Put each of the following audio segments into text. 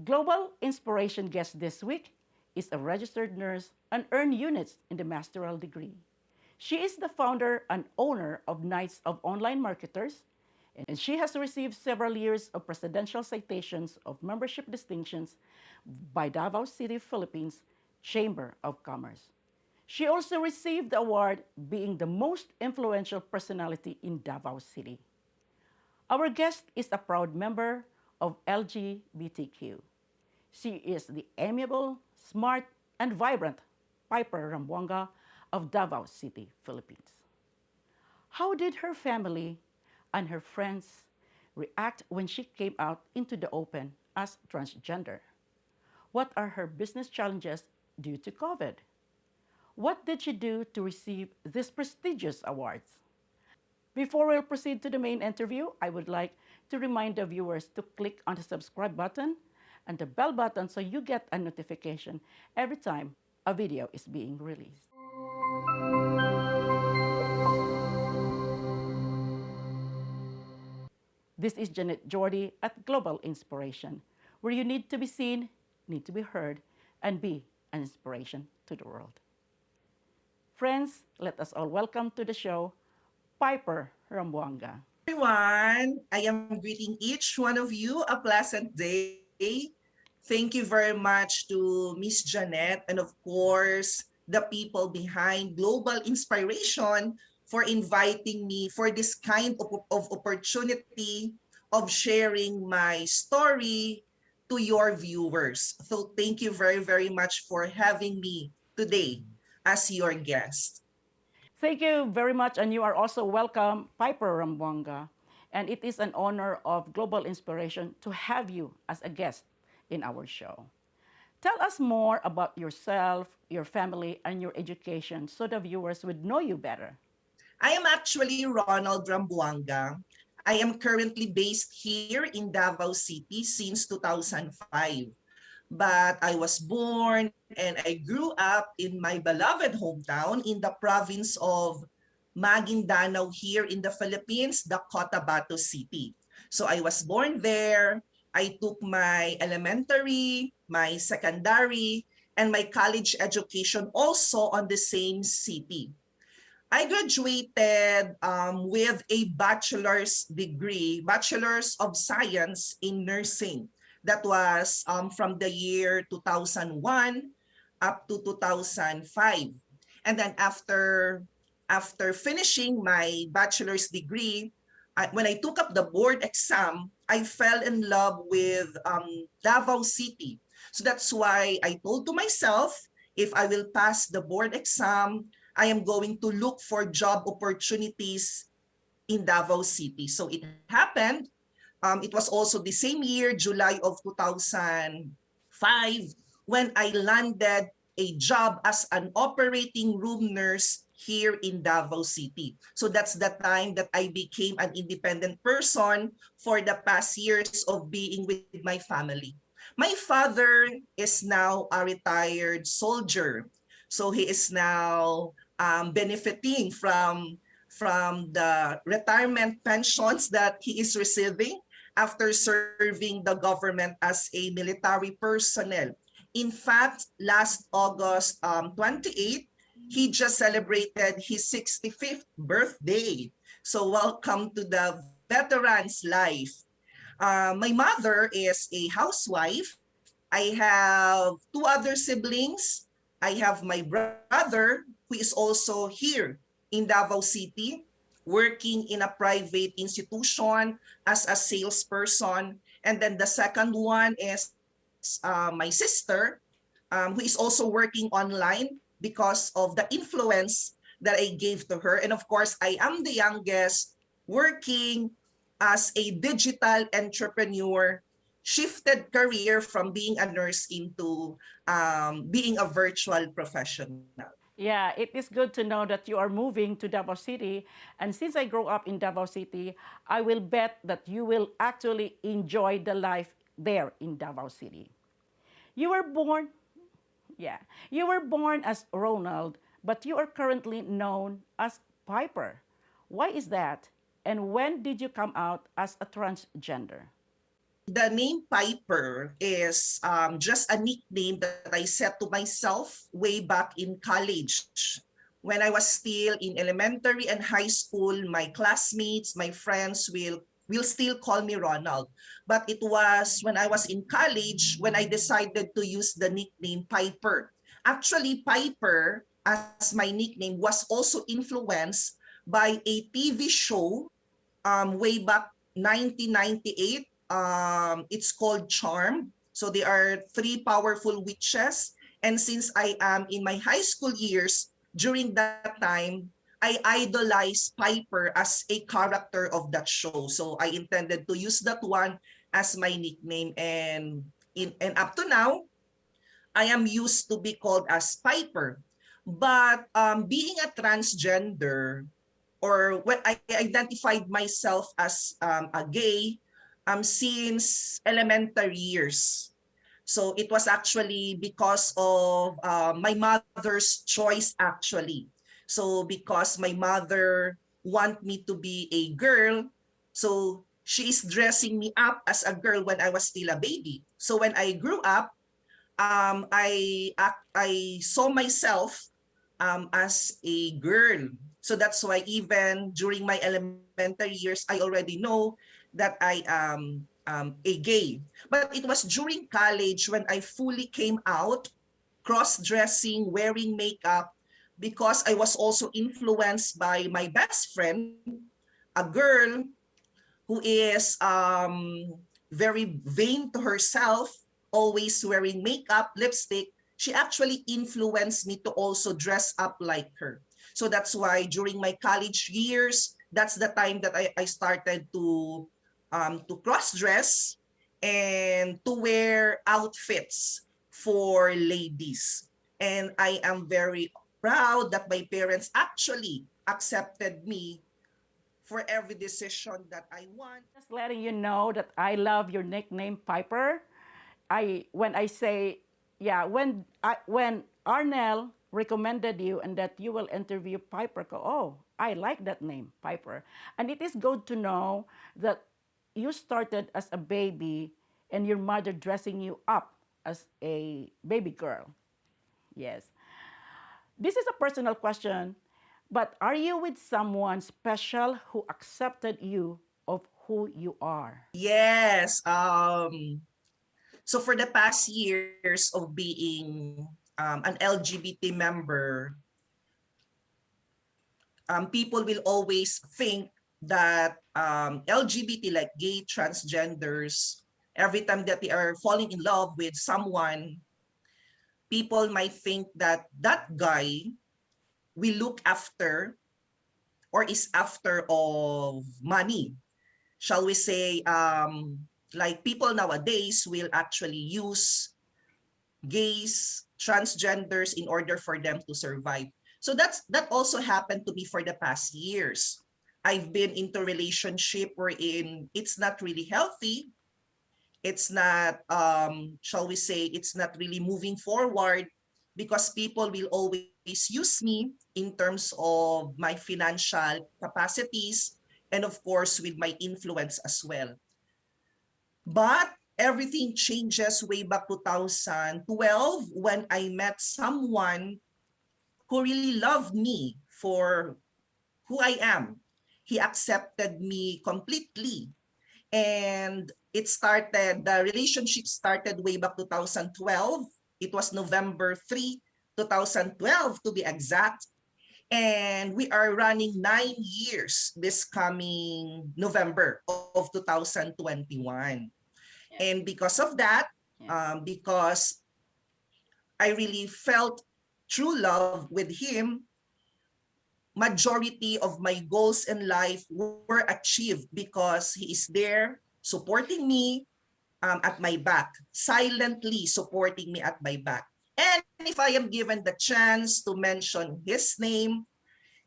Global Inspiration guest this week is a registered nurse and earned units in the master's degree. She is the founder and owner of Knights of Online Marketers, and she has received several years of presidential citations of membership distinctions by Davao City, Philippines Chamber of Commerce. She also received the award being the most influential personality in Davao City. Our guest is a proud member of LGBTQ. She is the amiable, smart, and vibrant Piper Ramboanga of Davao City, Philippines. How did her family and her friends react when she came out into the open as transgender? What are her business challenges due to COVID? What did she do to receive these prestigious awards? Before we'll proceed to the main interview, I would like to remind the viewers to click on the subscribe button and the bell button so you get a notification every time a video is being released. This is Janet Jordy at Global Inspiration, where you need to be seen, need to be heard, and be an inspiration to the world. Friends, let us all welcome to the show Piper Ramboanga. Everyone. I am greeting each one of you a pleasant day. Thank you very much to Miss Janet and of course the people behind Global Inspiration for inviting me for this kind of opportunity of sharing my story to your viewers. So thank you very, very much for having me today as your guest. Thank you very much, and you are also welcome, Piper Ramboanga. And it is an honor of Global Inspiration to have you as a guest in our show. Tell us more about yourself, your family, and your education so the viewers would know you better. I am actually Ronald Ramboanga. I am currently based here in Davao City since 2005. But I was born and I grew up in my beloved hometown in the province of Maguindanao here in the Philippines, the Cotabato City. So I was born there. I took my elementary, my secondary, and my college education also on the same city. I graduated with a bachelor's degree, Bachelor's of Science in Nursing. That was from the year 2001 up to 2005. And then after finishing my bachelor's degree, when I took up the board exam, I fell in love with Davao City. So that's why I told to myself, if I will pass the board exam, I am going to look for job opportunities in Davao City. So it happened. It was also the same year, July of 2005, when I landed a job as an operating room nurse here in Davao City. So that's the time that I became an independent person for the past years of being with my family. My father is now a retired soldier. So he is now benefiting from the retirement pensions that he is receiving after serving the government as a military personnel. In fact, last August 28th, he just celebrated his 65th birthday. So welcome to the veteran's life. My mother is a housewife. I have two other siblings. I have my brother who is also here in Davao City working in a private institution as a salesperson. And then the second one is my sister who is also working online because of the influence that I gave to her. And of course, I am the youngest working as a digital entrepreneur, shifted career from being a nurse into being a virtual professional. Yeah, it is good to know that you are moving to Davao City. And since I grew up in Davao City, I will bet that you will actually enjoy the life there in Davao City. You were born, yeah, you were born as Ronald, but you are currently known as Piper. Why is that? And when did you come out as a transgender? The name Piper is just a nickname that I set to myself way back in college. When I was still in elementary and high school, my classmates, my friends will still call me Ronald. But it was when I was in college when I decided to use the nickname Piper. Actually, Piper as my nickname was also influenced by a TV show way back 1998. It's called Charm. So there are three powerful witches. And since I am in my high school years, during that time, I idolized Piper as a character of that show. So I intended to use that one as my nickname. And up to now, I am used to be called as Piper. But being a transgender, or when I identified myself as a gay since elementary years. So it was actually because of my mother's choice actually. So because my mother want me to be a girl, so she is dressing me up as a girl when I was still a baby. So when I grew up, I saw myself as a girl. So that's why even during my elementary years, I already know that I am a gay. But it was during college when I fully came out, cross-dressing, wearing makeup, because I was also influenced by my best friend, a girl who is very vain to herself, always wearing makeup, lipstick. She actually influenced me to also dress up like her. So that's why during my college years, that's the time that I started to cross-dress and to wear outfits for ladies. And I am very proud that my parents actually accepted me for every decision that I want. Just letting you know that I love your nickname, Piper. When I say, yeah, when Arnell recommended you and that you will interview Piper, go, oh, I like that name, Piper. And it is good to know that you started as a baby and your mother dressing you up as a baby girl. Yes. This is a personal question, but are you with someone special who accepted you of who you are? Yes. So for the past years of being an LGBT member, people will always think that LGBT, like gay, transgenders, every time that they are falling in love with someone, people might think that that guy will look after or is after of money. Shall we say, like people nowadays will actually use gays, transgenders in order for them to survive. So that also happened to me for the past years. I've been into a relationship wherein it's not really healthy. It's not, shall we say, it's not really moving forward because people will always use me in terms of my financial capacities and of course with my influence as well. But everything changes way back 2012 when I met someone who really loved me for who I am. He accepted me completely. And the relationship started way back 2012. It was November 3, 2012 to be exact. And we are running 9 years this coming November of 2021. Yeah. And because of that, Yeah. because I really felt true love with him, majority of my goals in life were achieved because he is there supporting me at my back, silently supporting me at my back. And if I am given the chance to mention his name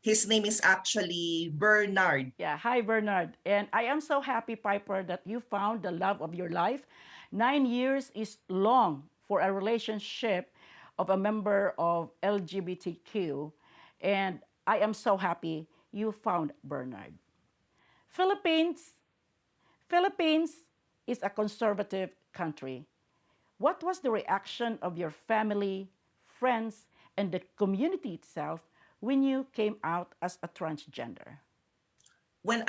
is actually Bernard. Yeah, hi Bernard. And I am so happy, Piper, that you found the love of your life. 9 years is long for a relationship of a member of LGBTQ. And I am so happy you found Bernard. Philippines, Philippines is a conservative country. What was the reaction of your family, friends, and the community itself when you came out as a transgender? When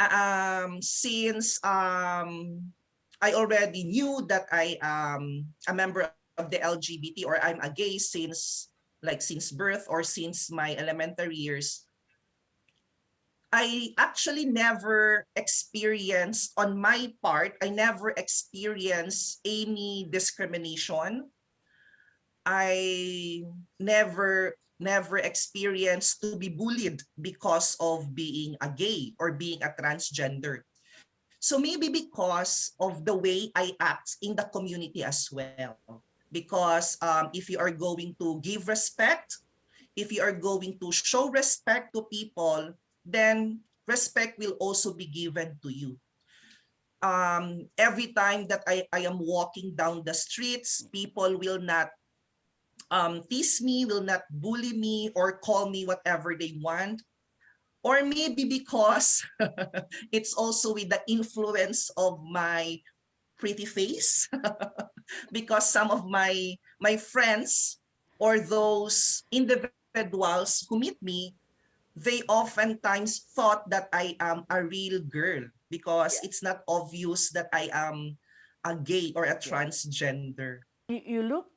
since I already knew that I am a member of the LGBT, or I'm a gay since birth or since my elementary years, I actually never experienced on my part, I never experienced any discrimination. I never experienced to be bullied because of being a gay or being a transgender. So maybe because of the way I act in the community as well. Because if you are going to give respect, if you are going to show respect to people, then respect will also be given to you. Every time that I am walking down the streets, people will not tease me, will not bully me, or call me whatever they want. Or maybe because it's also with the influence of my pretty face, because some of my friends or those individuals who meet me, they oftentimes thought that I am a real girl because Yeah. it's not obvious that I am a gay or a Yeah. transgender. You look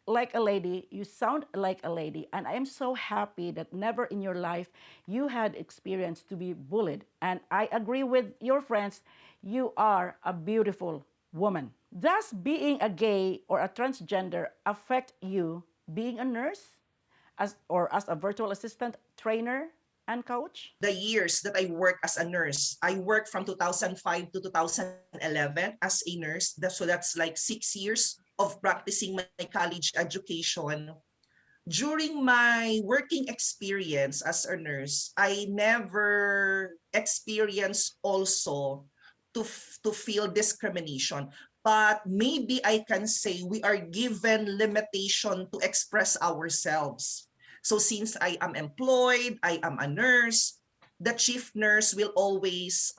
like a lady, you sound like a lady, and I am so happy that never in your life you had experience to be bullied. And I agree with your friends, you are a beautiful woman. Does being a gay or a transgender affect you being a nurse as a virtual assistant, trainer, and coach? The years that I worked as a nurse, I worked from 2005 to 2011 as a nurse. So that's like 6 years of practicing my college education. During my working experience as a nurse, I never experienced also to feel discrimination. But maybe I can say we are given limitation to express ourselves. So since I am employed, I am a nurse, the chief nurse will always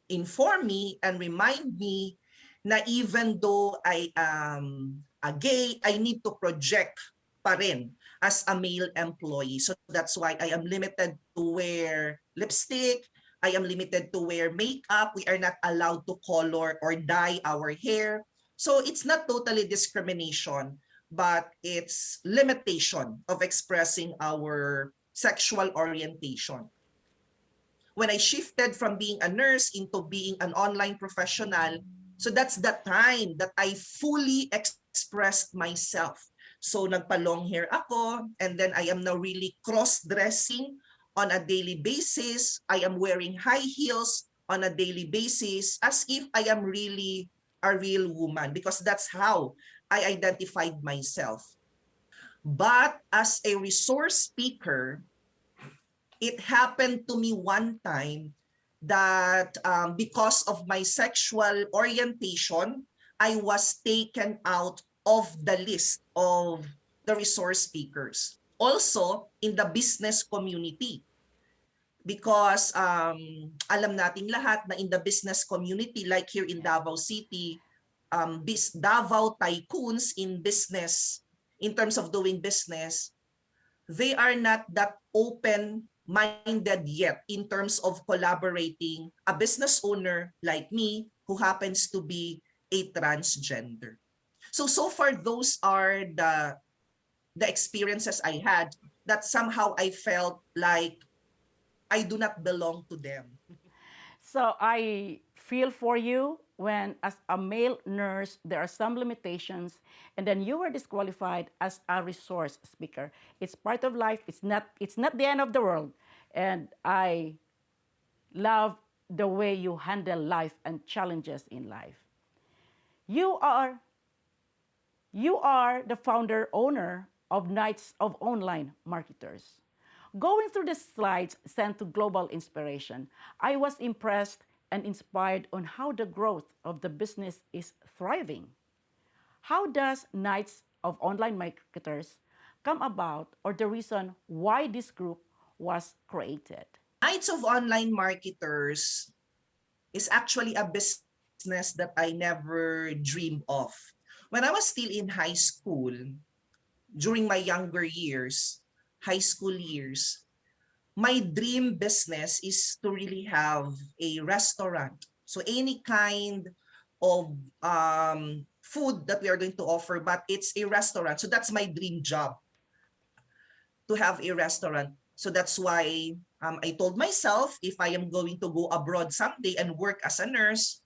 inform me and remind me na even though I am a gay, I need to project pa rin as a male employee. So that's why I am limited to wear lipstick. I am limited to wear makeup. We are not allowed to color or dye our hair. So it's not totally discrimination, but it's limitation of expressing our sexual orientation. When I shifted from being a nurse into being an online professional, so that's the time that I fully expressed myself. So nagpa-long hair ako, and then I am now really cross-dressing on a daily basis. I am wearing high heels on a daily basis as if I am really a real woman, because that's how I identified myself. But as a resource speaker, it happened to me one time that because of my sexual orientation, I was taken out of the list of the resource speakers. Also, in the business community, because alam nating lahat na in the business community, like here in Yeah. Davao City, Davao tycoons in business, in terms of doing business, they are not that open-minded yet in terms of collaborating a business owner like me who happens to be a transgender. So far, those are the experiences I had that somehow I felt like I do not belong to them. So I feel for you when, as a male nurse, there are some limitations, and then you were disqualified as a resource speaker. It's part of life. It's not the end of the world, and I love the way you handle life and challenges in life. You are you are the founder owner of Knights of Online Marketers. Going through the slides sent to Global Inspiration, I was impressed and inspired on how the growth of the business is thriving. How does Knights of Online Marketers come about, or the reason why this group was created? Knights of Online Marketers is actually a business business that I never dreamed of. When I was still in high school, during my younger years, high school years, my dream business is to really have a restaurant. So any kind of food that we are going to offer, but it's a restaurant. So that's my dream job, to have a restaurant. So that's why I told myself, if I am going to go abroad someday and work as a nurse,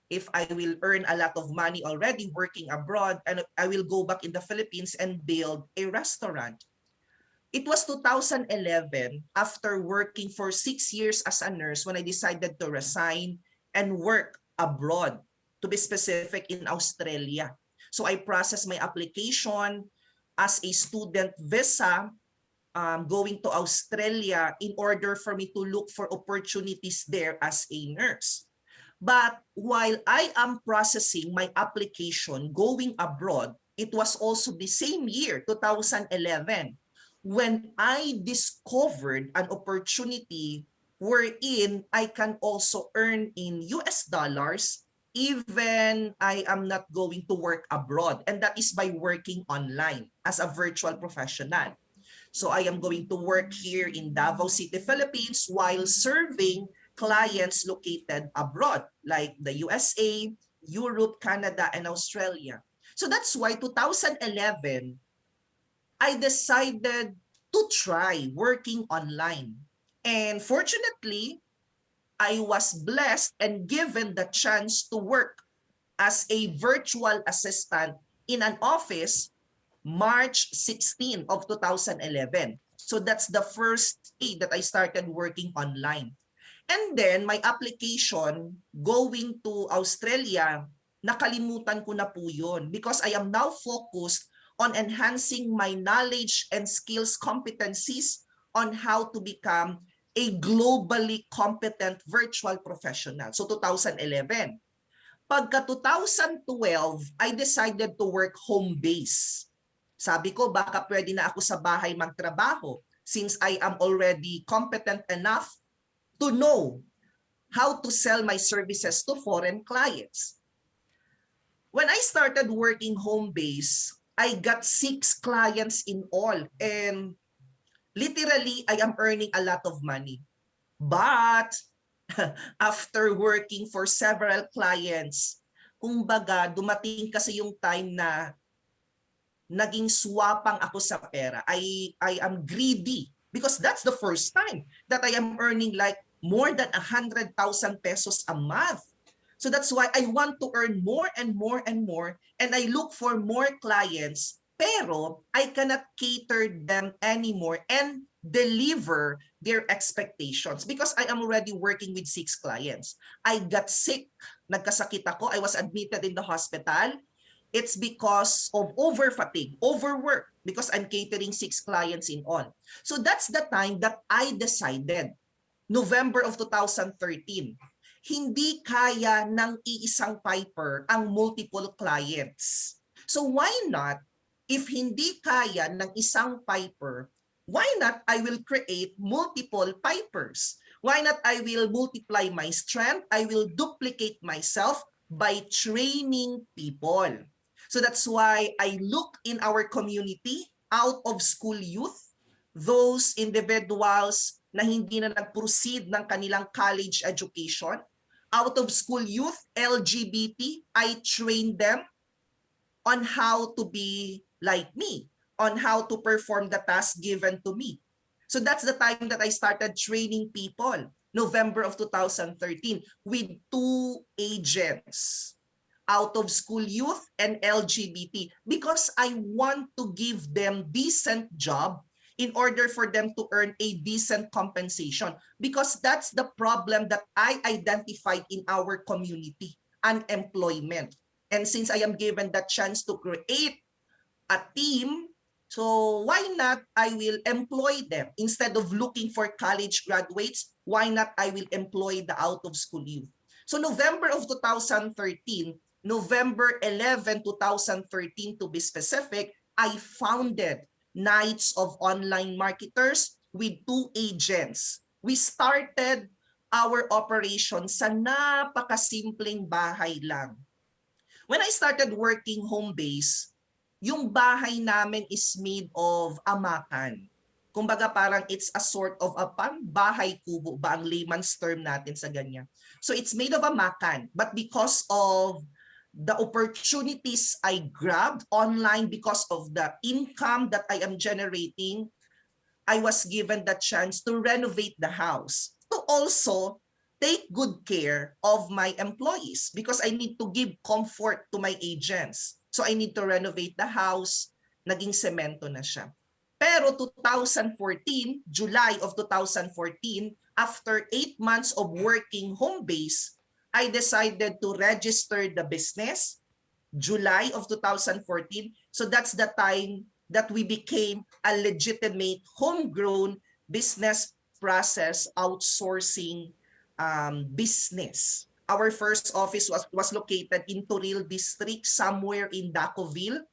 if I will earn a lot of money already working abroad, and I will go back in the Philippines and build a restaurant. It was 2011, after working for 6 years as a nurse, when I decided to resign and work abroad, to be specific, in Australia. So I processed my application as a student visa, going to Australia in order for me to look for opportunities there as a nurse. But while I am processing my application going abroad, it was also the same year, 2011, when I discovered an opportunity wherein I can also earn in US dollars even I am not going to work abroad. And that is by working online as a virtual professional. So I am going to work here in Davao City, Philippines, while serving clients located abroad, like the USA, Europe, Canada, and Australia. So that's why 2011, I decided to try working online. And fortunately, I was blessed and given the chance to work as a virtual assistant in an office March 16 of 2011. So that's the first day that I started working online. And then my application going to Australia, nakalimutan ko na po yun because I am now focused on enhancing my knowledge and skills competencies on how to become a globally competent virtual professional. So 2011. Pagka 2012, I decided to work home base. Sabi ko, baka pwede na ako sa bahay magtrabaho since I am already competent enough to know how to sell my services to foreign clients. When I started working home base, I got 6 clients in all, and literally I am earning a lot of money. But after working for several clients, kumbaga dumating kasi yung time na naging swapang ako sa pera. I am greedy because that's the first time that I am earning like more than 100,000 pesos a month. So that's why I want to earn more and more and more, and I look for more clients, pero I cannot cater them anymore and deliver their expectations because I am already working with 6 clients. I got sick. Nagkasakit ako. I was admitted in the hospital. It's because of over fatigue, overwork, because I'm catering 6 clients in all. So that's the time that I decided, November of 2013, hindi kaya ng iisang Piper ang multiple clients. So why not, if hindi kaya ng isang Piper, why not I will create multiple Pipers? Why not I will multiply my strength? I will duplicate myself by training people. So that's why I look in our community, out of school youth, those individuals na hindi na nag-proceed ng kanilang college education, out of school youth, LGBT, I train them on how to be like me, on how to perform the task given to me. So that's the time that I started training people, November of 2013, with 2 agents, out of school youth and LGBT, because I want to give them decent job in order for them to earn a decent compensation, because that's the problem that I identified in our community, unemployment. And since I am given that chance to create a team, so why not I will employ them instead of looking for college graduates? Why not I will employ the out of school youth? So November of 2013, November 11, 2013 to be specific, I founded Knights of Online Marketers with 2 agents. We started our operation sa napakasimpleng bahay lang. When I started working home base, yung bahay namin is made of amakan. Kumbaga parang it's a sort of a bahay kubo ba ang layman's term natin sa ganyan. So it's made of amakan, but because of the opportunities I grabbed online, because of the income that I am generating, I was given the chance to renovate the house, to also take good care of my employees because I need to give comfort to my agents. So I need to renovate the house. Naging semento na siya. Pero 2014, July of 2014, after 8 months of working home base, I decided to register the business, July of 2014. So that's the time that we became a legitimate homegrown business process outsourcing business. Our first office was located in Toril District, somewhere in Dacoville.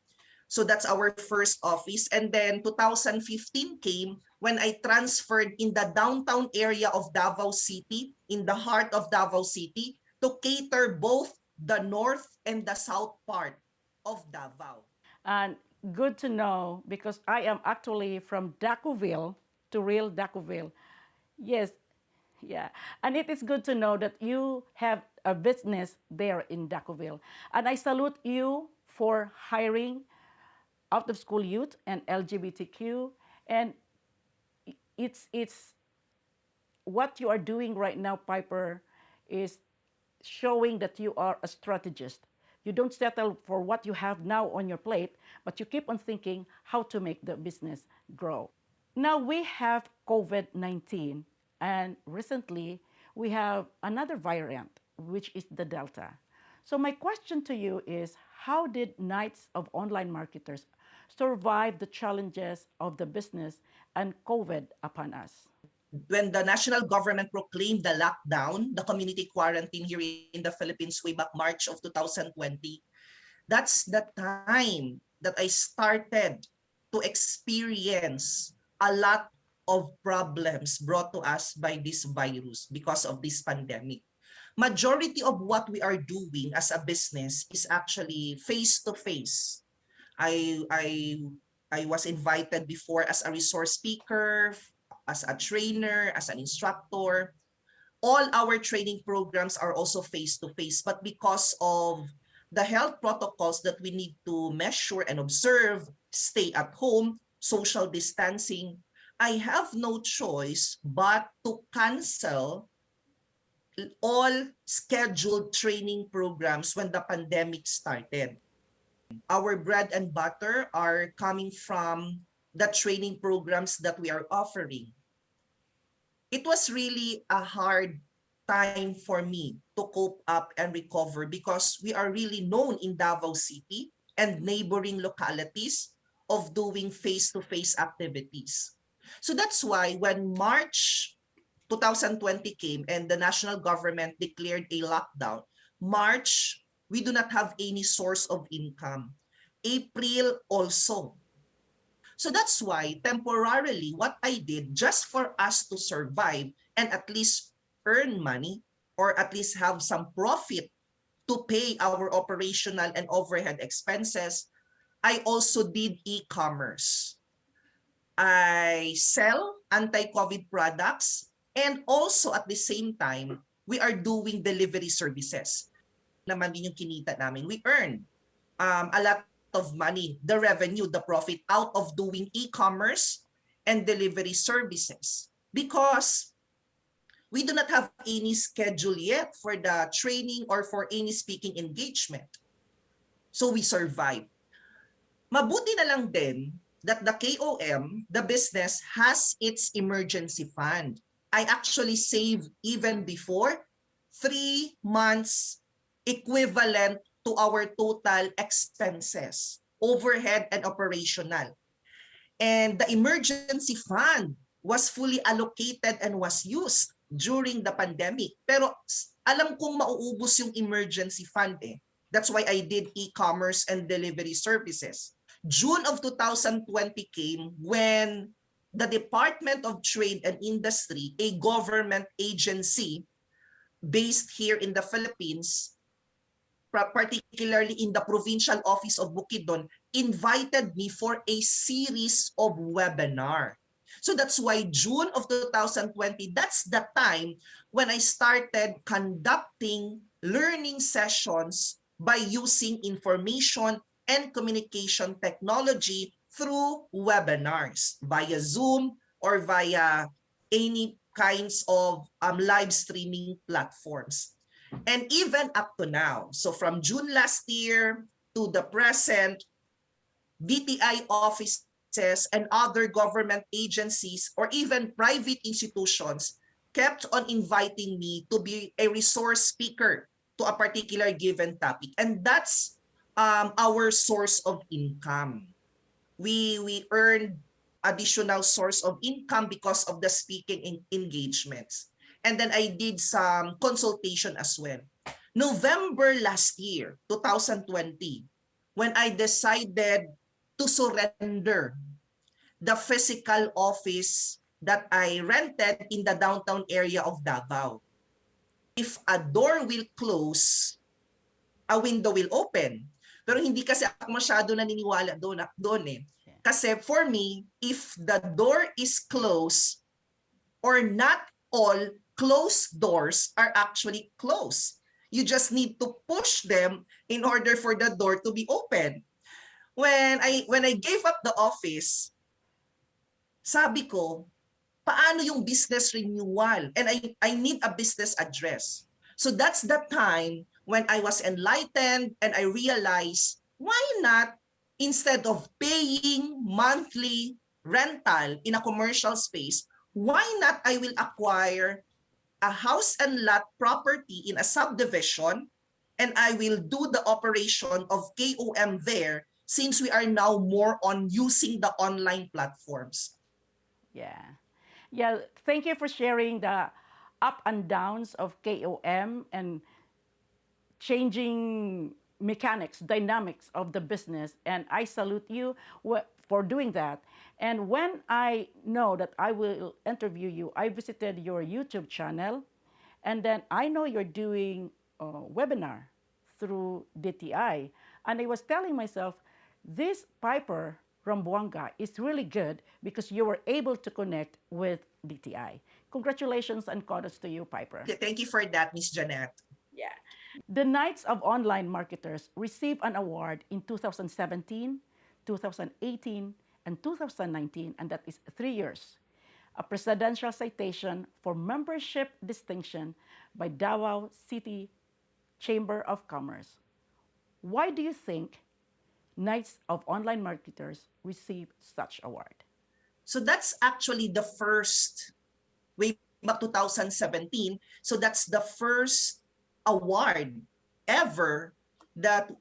So that's our first office. And then 2015 came when I transferred in the downtown area of Davao City, in the heart of Davao City, to cater both the north and the south part of Davao. And good to know because I am actually from Dacoville to real Dacoville. Yes, yeah. And it is good to know that you have a business there in Dacoville. And I salute you for hiring out of school youth and LGBTQ. And it's what you are doing right now, Piper, is showing that you are a strategist. You don't settle for what you have now on your plate, but you keep on thinking how to make the business grow. Now we have COVID 19, and recently we have another variant, which is the Delta. So, my question to you is how did Knights of Online Marketers survive the challenges of the business and COVID upon us? When the national government proclaimed the lockdown, the community quarantine here in the Philippines way back March of 2020, that's the time that I started to experience a lot of problems brought to us by this virus because of this pandemic. Majority of what we are doing as a business is actually face to face. I I I was invited before as a resource speaker, as a trainer, as an instructor. All our training programs are also face to face, but because of the health protocols that we need to measure and observe, stay at home, social distancing, I have no choice but to cancel all scheduled training programs when the pandemic started. Our bread and butter are coming from the training programs that we are offering. It was really a hard time for me to cope up and recover because we are really known in Davao City and neighboring localities of doing face-to-face activities. So that's why when March 2020 came and the national government declared a lockdown, March, we do not have any source of income. April also. So that's why temporarily what I did just for us to survive and at least earn money or at least have some profit to pay our operational and overhead expenses, I also did e-commerce. I sell anti-COVID products and also at the same time, we are doing delivery services. Naman din yung kinita namin. We earn a lot of money, the revenue, the profit out of doing e-commerce and delivery services because we do not have any schedule yet for the training or for any speaking engagement. So we survive. Mabuti na lang din that the KOM, the business, has its emergency fund. I actually saved even before 3 months equivalent to our total expenses, overhead and operational. And the emergency fund was fully allocated and was used during the pandemic. Pero alam kong mauubos yung emergency fund eh. That's why I did e-commerce and delivery services. June of 2020 came when the Department of Trade and Industry, a government agency based here in the Philippines, particularly in the provincial office of Bukidnon, invited me for a series of webinar. So that's why June of 2020, that's the time when I started conducting learning sessions by using information and communication technology through webinars via Zoom or via any kinds of live streaming platforms. And even up to now, so from June last year to the present, BTI offices and other government agencies or even private institutions kept on inviting me to be a resource speaker to a particular given topic. And that's our source of income. We earned additional source of income because of the speaking engagements. And then I did some consultation as well. November last year, 2020, when I decided to surrender the physical office that I rented in the downtown area of Davao. If a door will close, a window will open. Pero hindi kasi ako masyado naniniwala doon eh. Kasi for me, if the door is closed or not all closed doors are actually closed. You just need to push them in order for the door to be open. When I gave up the office, sabi ko, paano yung business renewal? And I need a business address. So that's the time when I was enlightened and I realized, why not, instead of paying monthly rental in a commercial space, why not I will acquire a house and lot property in a subdivision and I will do the operation of KOM there since we are now more on using the online platforms. Yeah. Yeah, thank you for sharing the up and downs of KOM and changing mechanics, dynamics of the business. And I salute you for doing that. And when I know that I will interview you, I visited your YouTube channel. And then I know you're doing a webinar through DTI. And I was telling myself, this Piper Ramboanga is really good because you were able to connect with DTI. Congratulations and kudos to you, Piper. Thank you for that, Miss Janet. Yeah. The Knights of Online Marketers received an award in 2017, 2018, and 2019, and that is 3 years. A presidential citation for membership distinction by Davao City Chamber of Commerce. Why do you think Knights of Online Marketers receive such award? So that's actually the first, way back 2017. So that's the first award ever that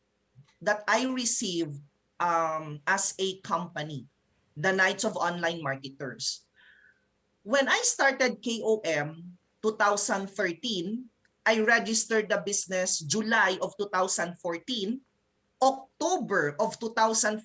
I received as a company, the Knights of Online Marketers. When I started KOM 2013, I registered the business July of 2014. October of 2014,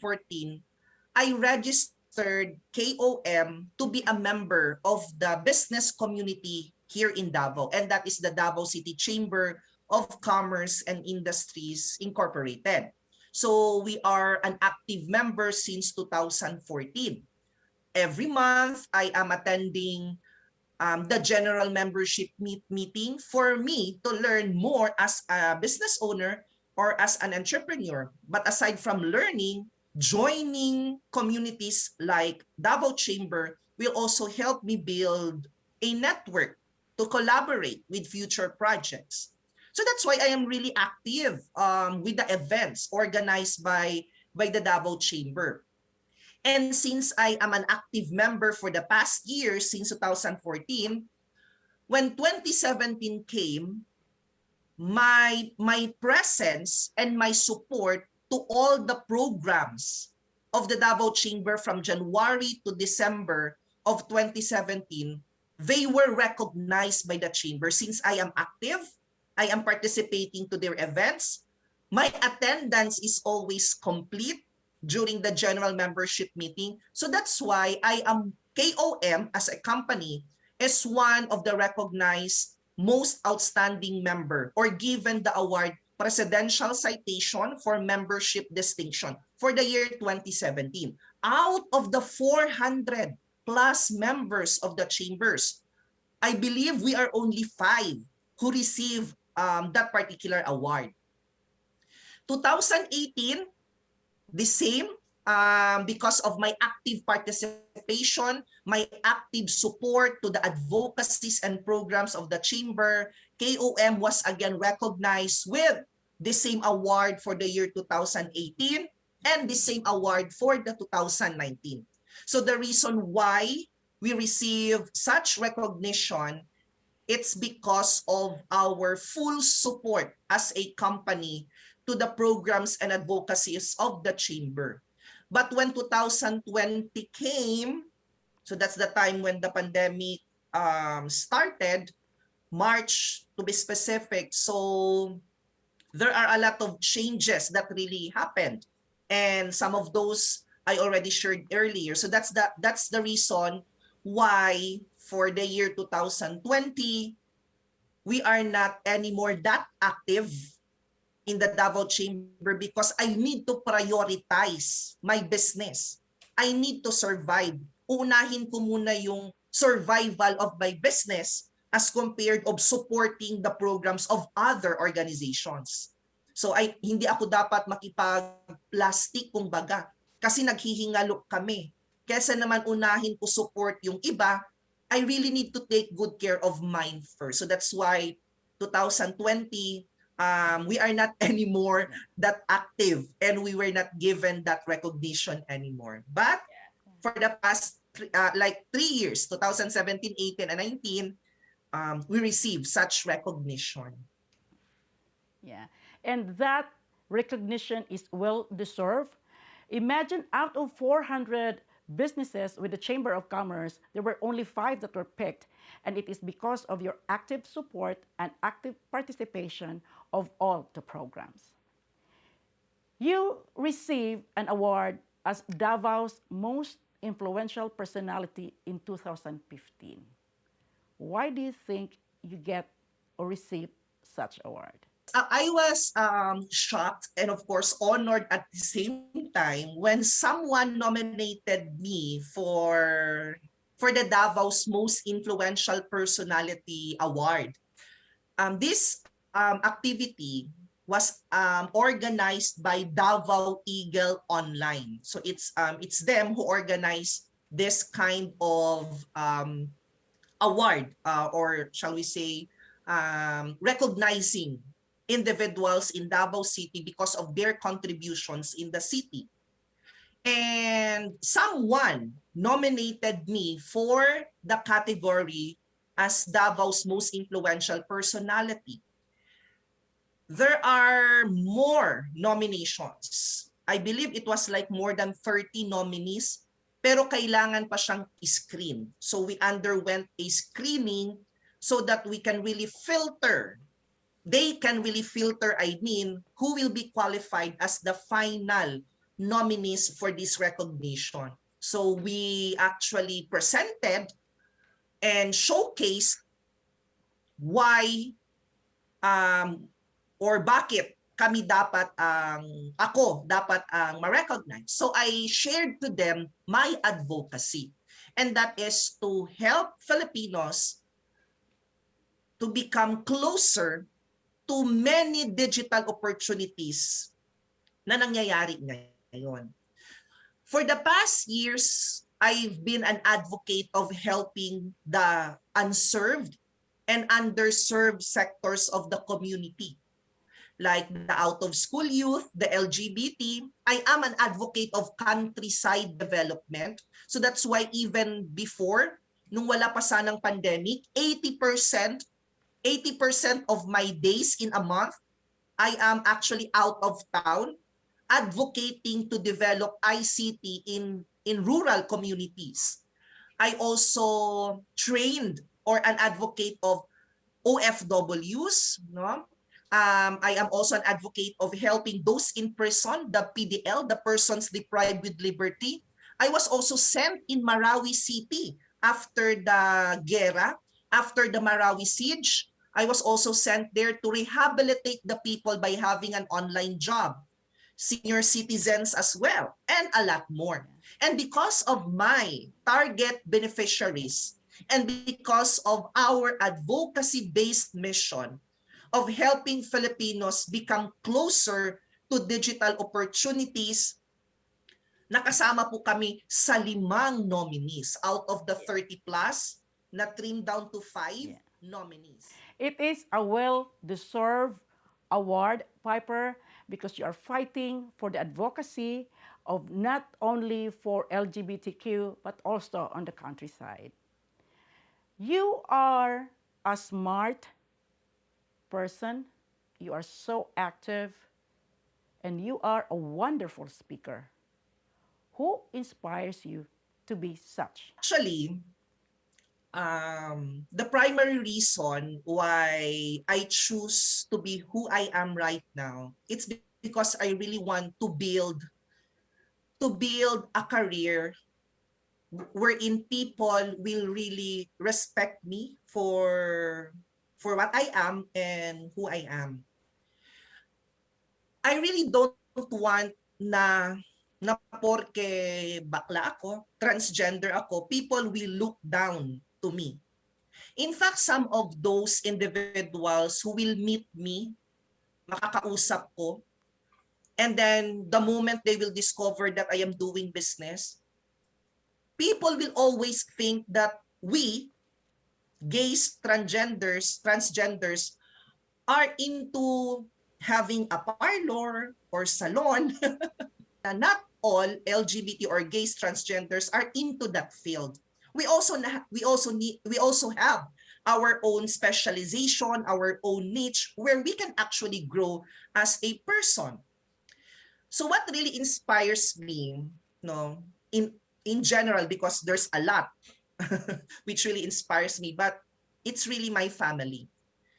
I registered KOM to be a member of the business community here in Davao, and that is the Davao City Chamber of Commerce and Industries Incorporated. So we are an active member since 2014. Every month, I am attending the general membership meeting for me to learn more as a business owner or as an entrepreneur. But aside from learning, joining communities like Davao Chamber will also help me build a network to collaborate with future projects. So that's why I am really active with the events organized by the Davao Chamber. And since I am an active member for the past year, since 2014, when 2017 came, my presence and my support to all the programs of the Davao Chamber from January to December of 2017, they were recognized by the Chamber. Since I am active, I am participating to their events, my attendance is always complete during the general membership meeting. So that's why I am KOM as a company is one of the recognized most outstanding member or given the award Presidential Citation for Membership Distinction for the year 2017. Out of the 400 plus members of the chambers, I believe we are only 5 who receive that particular award. 2018, the same, because of my active participation, my active support to the advocacies and programs of the chamber, KOM was again recognized with the same award for the year 2018 and the same award for the 2019. So the reason why we receive such recognition, it's because of our full support as a company to the programs and advocacies of the chamber. But when 2020 came, so that's the time when the pandemic started, March to be specific. So there are a lot of changes that really happened. And some of those I already shared earlier. So that's the reason why for the year 2020, we are not anymore that active in the Davao Chamber because I need to prioritize my business. I need to survive. Unahin ko muna yung survival of my business as compared of supporting the programs of other organizations. So hindi ako dapat makipag-plastic kumbaga kasi naghihingalok kami. Kesa naman unahin ko support yung iba, I really need to take good care of mine first. So that's why 2020, we are not anymore that active and we were not given that recognition anymore. But for the past 3 years, 2017, 18, and 19, we received such recognition. Yeah. And that recognition is well deserved. Imagine out of 400 businesses with the Chamber of Commerce, there were only 5 that were picked. And it is because of your active support and active participation of all the programs. You received an award as Davao's most influential personality in 2015. Why do you think you get or receive such award? I was shocked and of course honored at the same time when someone nominated me for the Davao's Most Influential Personality Award. This activity was organized by Davao Eagle Online. So it's them who organized this kind of award or shall we say recognizing individuals in Davao City because of their contributions in the city. And someone nominated me for the category as Davao's most influential personality. There are more nominations. I believe it was like more than 30 nominees, pero kailangan pa siyang screen. So we underwent a screening so that we can really filter. They can really filter, who will be qualified as the final nominees for this recognition. So we actually presented and showcased why or bakit kami ako dapat ang ma-recognize. So I shared to them my advocacy, and that is to help Filipinos to become closer to many digital opportunities na nangyayari ngayon. For the past years, I've been an advocate of helping the unserved and underserved sectors of the community, like the out-of-school youth, the LGBT. I am an advocate of countryside development. So that's why even before, nung wala pa sanang pandemic, 80% of my days in a month, I am actually out of town advocating to develop ICT in rural communities. I also trained or an advocate of OFWs. No? I am also an advocate of helping those in prison, the PDL, the persons deprived with liberty. I was also sent in Marawi City after the Gera, after the Marawi siege. I was also sent there to rehabilitate the people by having an online job, senior citizens as well, and a lot more. And because of my target beneficiaries and because of our advocacy-based mission of helping Filipinos become closer to digital opportunities, nakasama po kami sa 5 nominees out of the 30 plus na trimmed down to 5 Yeah. nominees. It is a well-deserved award, Piper, because you are fighting for the advocacy of not only for LGBTQ, but also on the countryside. You are a smart person. You are so active, and you are a wonderful speaker. Who inspires you to be such? Actually, the primary reason why I choose to be who I am right now, it's because I really want to build a career wherein people will really respect me for what I am and who I am. I really don't want na porke bakla ako, transgender ako, people will look down to me. In fact, some of those individuals who will meet me, makakausap ko, and then the moment they will discover that I am doing business, people will always think that we, gays, transgenders, are into having a parlor or salon. Not all LGBT or gays, transgenders are into that field. We also have our own specialization, our own niche where we can actually grow as a person. So what really inspires me, no, in general, because there's a lot which really inspires me, but it's really my family.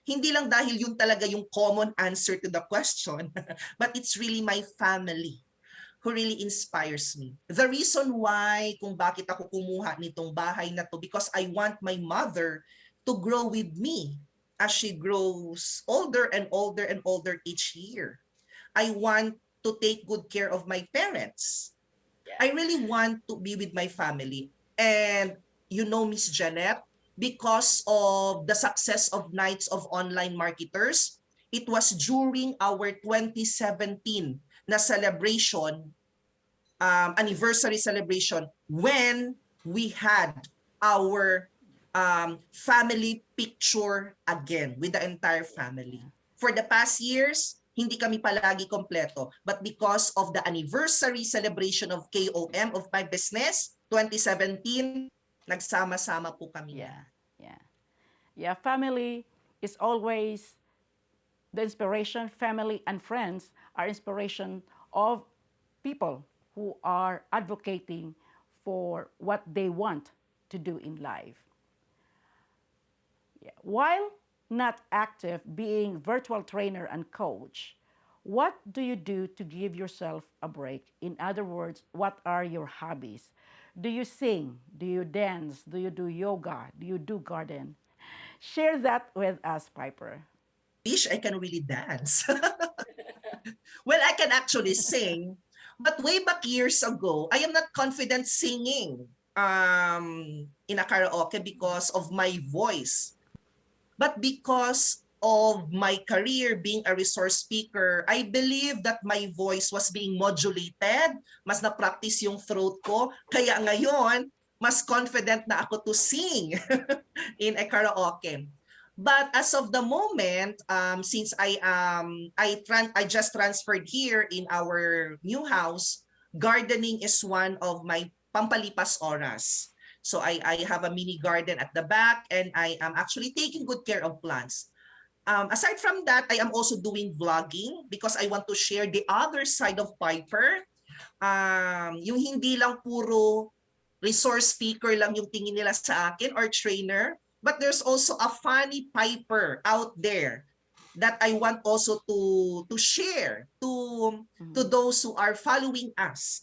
Hindi lang dahil yun talaga yung common answer to the question, but it's really my family who really inspires me. The reason why kung bakit ako kumuha nitong bahay na to, because I want my mother to grow with me as she grows older and older and older each year. I want to take good care of my parents. I really want to be with my family. And you know, Miss Janet, because of the success of Nights of Online Marketers, it was during our 2017 na celebration, anniversary celebration, when we had our family picture again with the entire family. For the past years, hindi kami palagi kompleto. But because of the anniversary celebration of KOM, of my business, 2017, nagsama-sama po kami. Yeah, yeah. Yeah, family is always the inspiration. Family and friends are inspiration of people who are advocating for what they want to do in life. Yeah. While not active being virtual trainer and coach, what do you do to give yourself a break? In other words, what are your hobbies? Do you sing? Do you dance? Do you do yoga? Do you do garden? Share that with us, Piper. Wish I can really dance. Well, I can actually sing, but way back years ago, I am not confident singing in a karaoke because of my voice. But because of my career being a resource speaker, I believe that my voice was being modulated, mas na-practice yung throat ko, kaya ngayon, mas confident na ako to sing in a karaoke. But as of the moment, since I just transferred here in our new house, gardening is one of my pampalipas oras. So I have a mini garden at the back, and I am actually taking good care of plants. Aside from that, I am also doing vlogging because I want to share the other side of Piper. Yung hindi lang puro resource speaker lang yung tingin nila sa akin or trainer, but there's also a funny Piper out there that I want also to share to those who are following us.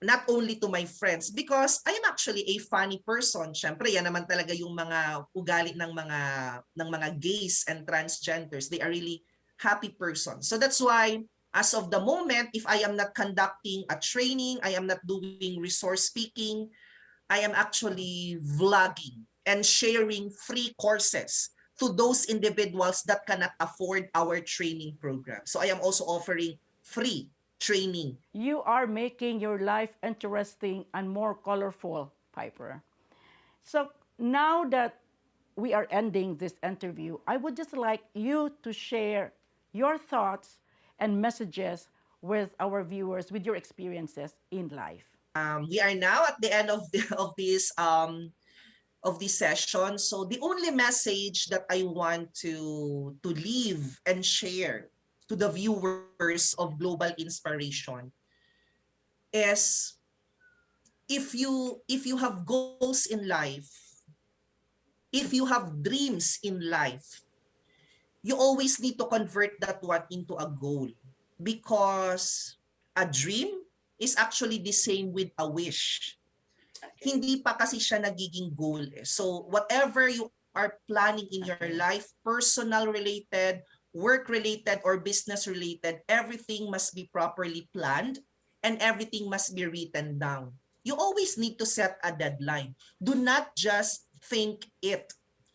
not only to my friends, because I am actually a funny person. Syempre, yan naman talaga yung mga ugali ng mga gays and transgenders. They are really happy persons. So that's why as of the moment, if I am not conducting a training, I am not doing resource speaking, I am actually vlogging and sharing free courses to those individuals that cannot afford our training program. So I am also offering free training. You are making your life interesting and more colorful, Piper. So now that we are ending this interview, I would just like you to share your thoughts and messages with our viewers with your experiences in life. We are now at the end of this session. So the only message that I want to leave and share to the viewers of Global Inspiration is, if you have goals in life, if you have dreams in life, you always need to convert that one into a goal, because a dream is actually the same with a wish. Hindi pa kasi siya nagiging goal eh. So whatever you are planning in your life, personal related, work related, or business related, everything must be properly planned and everything must be written down. You always need to set a deadline. Do not just think it.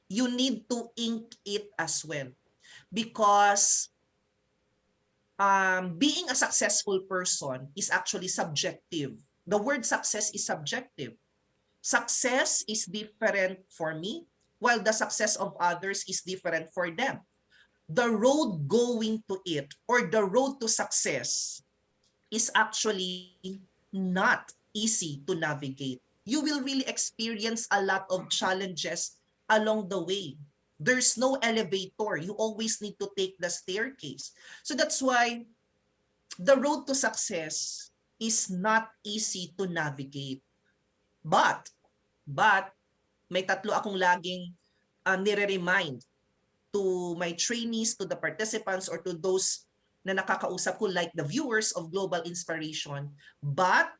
You need to ink it as well. Because being a successful person is actually subjective. The word success is subjective. Success is different for me, while the success of others is different for them. The road going to it, or the road to success, is actually not easy to navigate. You will really experience a lot of challenges along the way. There's no elevator. You always need to take the staircase. So that's why the road to success is not easy to navigate. But may tatlo akong laging nire-remind to my trainees, to the participants, or to those na nakakausap ko, like the viewers of Global Inspiration. But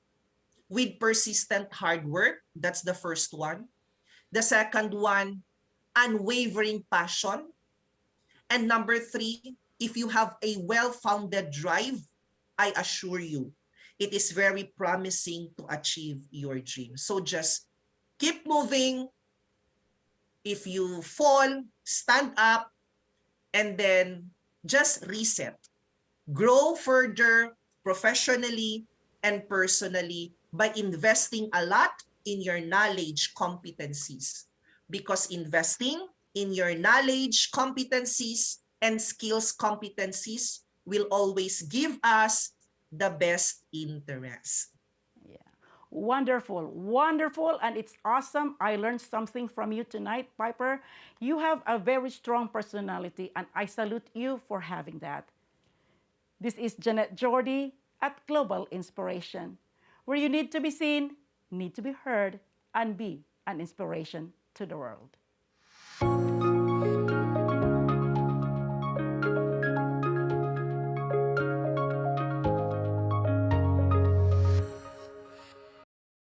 with persistent hard work, that's the first one. The second one, unwavering passion. And number three, if you have a well-founded drive, I assure you, it is very promising to achieve your dream. So just keep moving. If you fall, stand up, and then just reset. Grow further professionally and personally by investing a lot in your knowledge competencies. Because investing in your knowledge competencies and skills competencies will always give us the best interest. Yeah. Wonderful, wonderful, and it's awesome. I learned something from you tonight, Piper. You have a very strong personality, and I salute you for having that. This is Jeanette Jordy at Global Inspiration, where you need to be seen, need to be heard, and be an inspiration to the world.